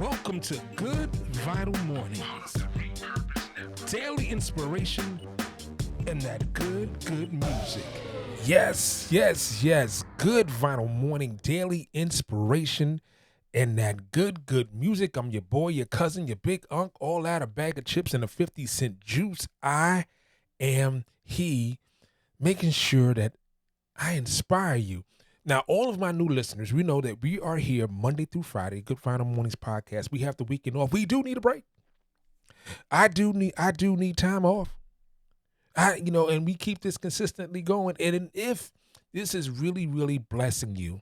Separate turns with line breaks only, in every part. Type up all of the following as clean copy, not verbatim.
welcome to Good Vital Mornings. Daily inspiration and that good music. Yes. Good Vital Morning, daily inspiration and that good music. I'm your boy, your cousin, your big unk, all that, a bag of chips and a 50-cent juice. I am he, making sure that I inspire you. Now, all of my new listeners, we know that we are here Monday through Friday, Good Final Mornings podcast. We have the weekend off. We do need a break. I do need time off. And we keep this consistently going. And if this is really blessing you,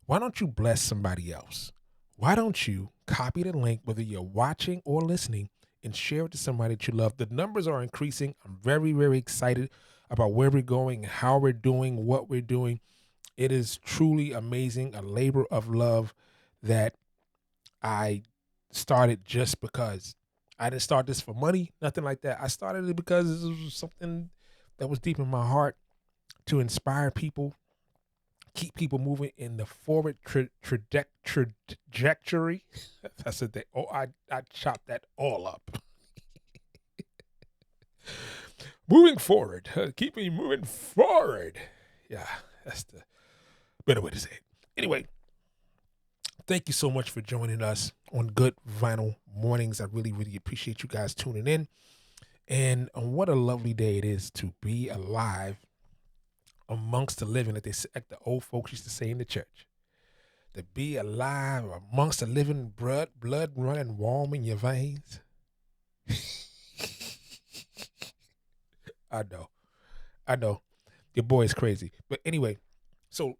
why don't you bless somebody else? Why don't you copy the link, whether you're watching or listening, and share it to somebody that you love? The numbers are increasing. I'm very excited about where we're going, how we're doing, what we're doing. It is truly amazing, a labor of love that I started just because. I didn't start this for money, nothing like that. I started it because it was something that was deep in my heart to inspire people, keep people moving in the forward trajectory. I said that. I chopped that all up. Moving forward, keeping moving forward. Yeah, that's the better way to say it. Anyway, thank you so much for joining us on Good Vinyl Mornings. I really appreciate you guys tuning in. And what a lovely day it is to be alive amongst the living, like the old folks used to say in the church. To be alive amongst the living, blood running warm in your veins. I know. Your boy is crazy. But anyway, so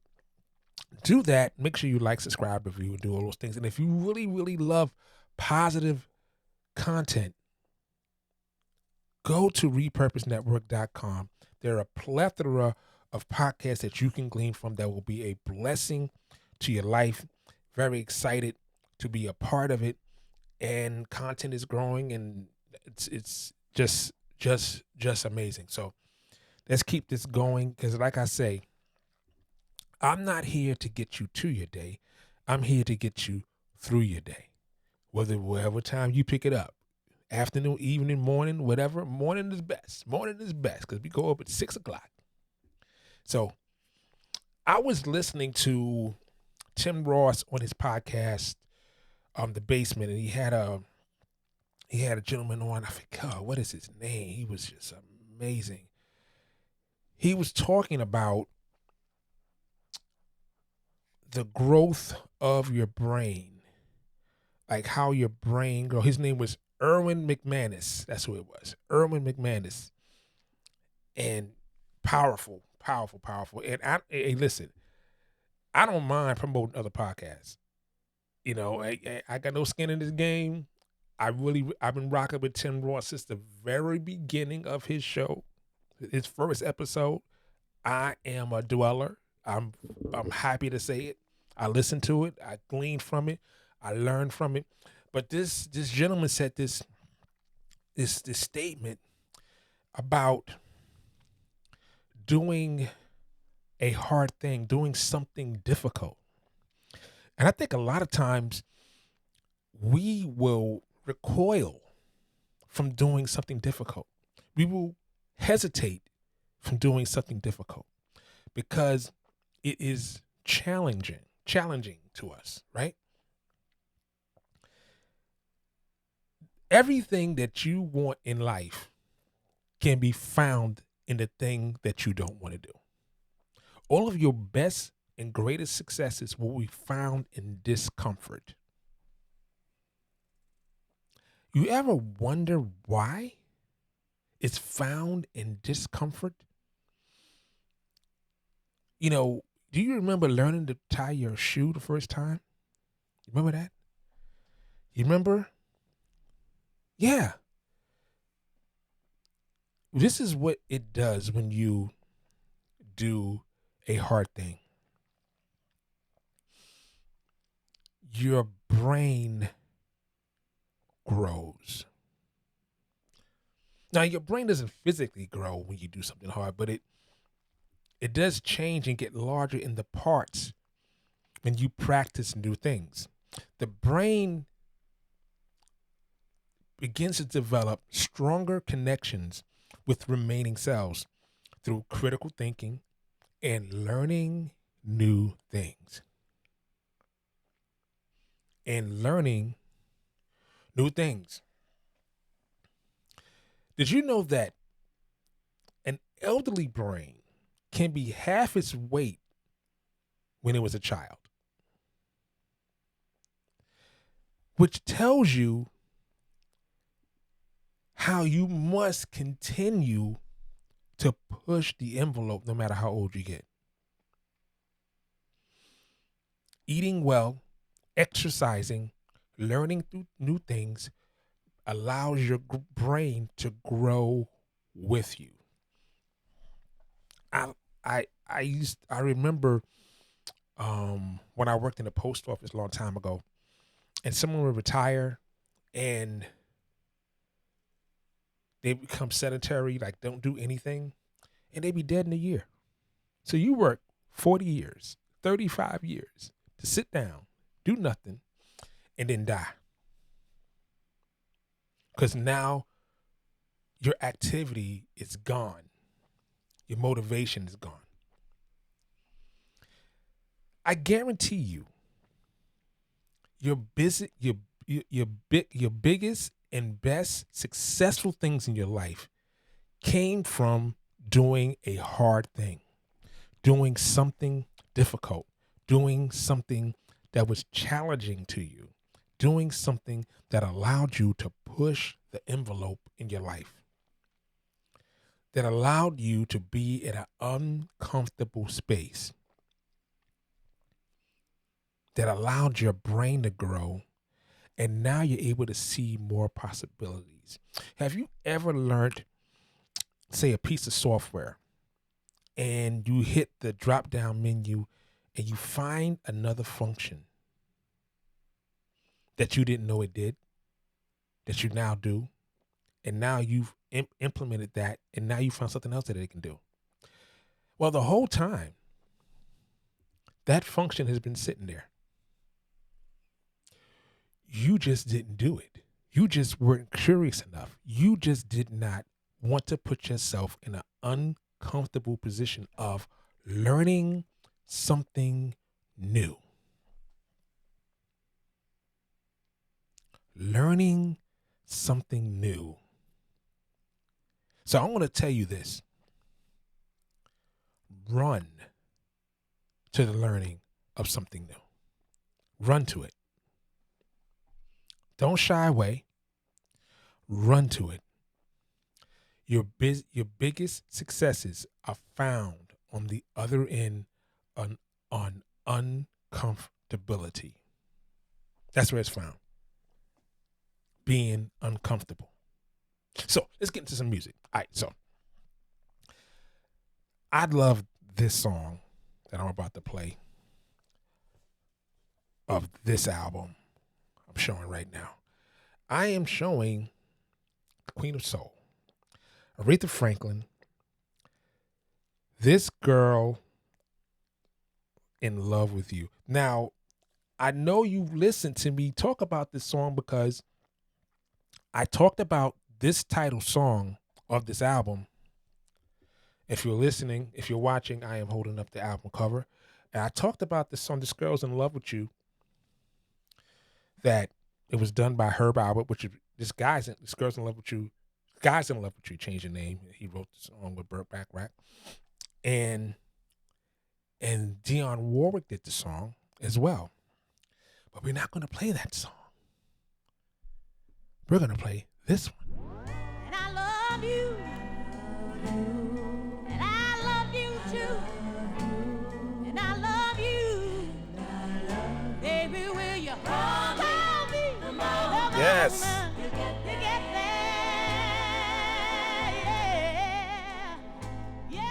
do that. Make sure you like, subscribe, review, and do all those things. And if you really love positive content, go to repuposenetwork.com. There are a plethora of podcasts that you can glean from that will be a blessing to your life. Very excited to be a part of it. And content is growing, and it's just amazing. So let's keep this going, because like I say, I'm not here to get you to your day. I'm here to get you through your day. Whatever time you pick it up, afternoon, evening, morning, whatever, morning is best. Morning is best because we go up at 6 o'clock. So I was listening to Tim Ross on his podcast, The Basement, and he had a gentleman on. I forgot what is his name. He was just amazing. He was talking about the growth of your brain, like how your brain grows. His name was Erwin McManus. That's who it was. Erwin McManus. And powerful. And hey, listen, I don't mind promoting other podcasts. You know, I got no skin in this game. I've been rocking with Tim Ross since the very beginning of his show, his first episode. I am a dweller. I'm happy to say it. I listened to it. I gleaned from it. I learned from it. But this gentleman said this statement about doing a hard thing, doing something difficult. And I think a lot of times we will recoil from doing something difficult. We will hesitate from doing something difficult because it is challenging to us, right? Everything that you want in life can be found in the thing that you don't want to do. All of your best and greatest successes will be found in discomfort. You ever wonder why it's found in discomfort? You know, do you remember learning to tie your shoe the first time? You remember that? You remember? Yeah. This is what it does when you do a hard thing. Your brain grows. Now, your brain doesn't physically grow when you do something hard, but it does change and get larger in the parts when you practice new things. The brain begins to develop stronger connections with remaining cells through critical thinking and learning new things. And learning new things. Did you know that an elderly brain can be half its weight when it was a child? Which tells you how you must continue to push the envelope no matter how old you get. Eating well, exercising, learning through new things allows your brain to grow with you. I remember when I worked in the post office a long time ago, and someone would retire and they become sedentary, like don't do anything, and they be dead in a year. So you work 40 years, 35 years to sit down, do nothing, and then die. Because now your activity is gone. Your motivation is gone. I guarantee you, your biggest and best successful things in your life came from doing a hard thing, doing something difficult, doing something that was challenging to you, doing something that allowed you to push the envelope in your life, that allowed you to be in an uncomfortable space, that allowed your brain to grow, and now you're able to see more possibilities. Have you ever learned, say, a piece of software, and you hit the drop-down menu and you find another function that you didn't know it did, that you now do, and now you've implemented that, and now you found something else that it can do? Well, the whole time, that function has been sitting there. You just didn't do it. You just weren't curious enough. You just did not want to put yourself in an uncomfortable position of learning something new. Learning something new. So I want to tell you this. Run to the learning of something new. Run to it. Don't shy away. Run to it. Your biggest successes are found on the other end on uncomfortability. That's where it's found. Being uncomfortable. So let's get into some music. All right, so I love this song that I'm about to play of this album I'm showing right now. I am showing the Queen of Soul, Aretha Franklin. This Girl in Love with You. Now, I know you've listened to me talk about this song because I talked about this title song of this album. If you're listening, if you're watching, I am holding up the album cover. And I talked about this song, This Girl's in Love with You, that it was done by Herb Albert, which is This Girl's in Love with You. Guys in Love with You changed the name. He wrote the song with Burt Bacharach. And Dionne Warwick did the song as well. But we're not going to play that song. We're going to play this one.
And I love you. And I love you too. And I love you. Baby, will you call me?
Yes.
You get there. Yeah.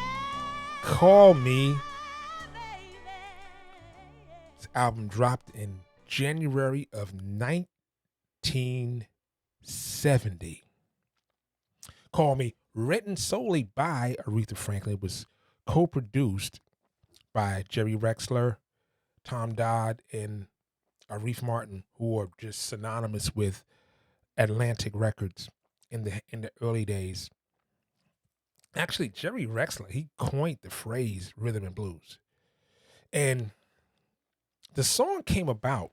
Call Me. This album dropped in January of 1970. Call Me, written solely by Aretha Franklin, was co-produced by Jerry Wexler, Tom Dodd, and Aretha Martin, who are just synonymous with Atlantic Records in the early days. Actually, Jerry Rexler, he coined the phrase rhythm and blues. And the song came about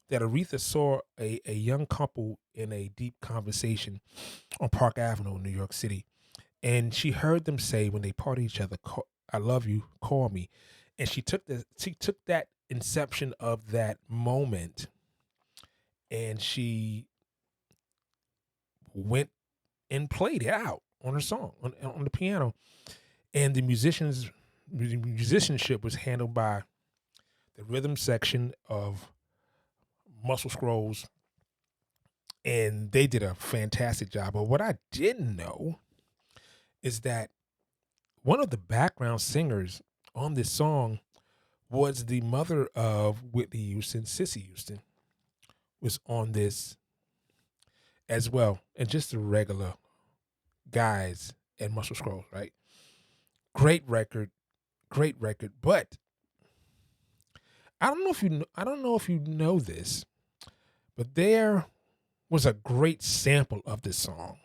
that Aretha saw a young couple in a deep conversation on Park Avenue in New York City. And she heard them say when they parted each other, "I love you, call me." And she took that inception of that moment and she went and played it out on her song on the piano. And the musicianship was handled by the rhythm section of Muscle Scrolls, and they did a fantastic job. But what I didn't know is that one of the background singers on this song was the mother of Whitney Houston. Cissy Houston was on this as well, and just the regular guys at Muscle Scrolls, right? Great record. But I don't know if you know this, but there was a great sample of this song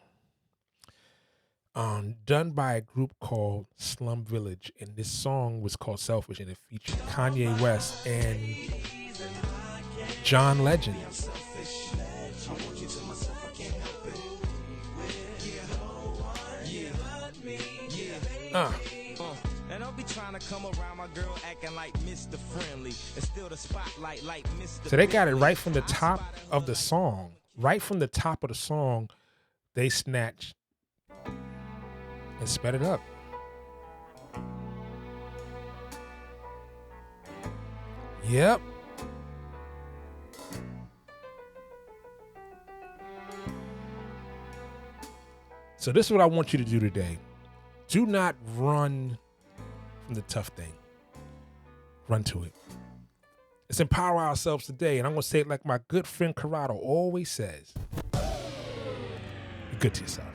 done by a group called Slum Village, and this song was called Selfish, and it featured Kanye West and John Legend.
And I'll be trying to come around my girl acting like Mr. Friendly and still the spotlight like Mr.
So they got it right from the top of the song. Right from the top of the song, they snatched and sped it up. Yep. So this is what I want you to do today. Do not run from the tough thing. Run to it. Let's empower ourselves today. And I'm going to say it like my good friend Corrado always says. Be good to yourself.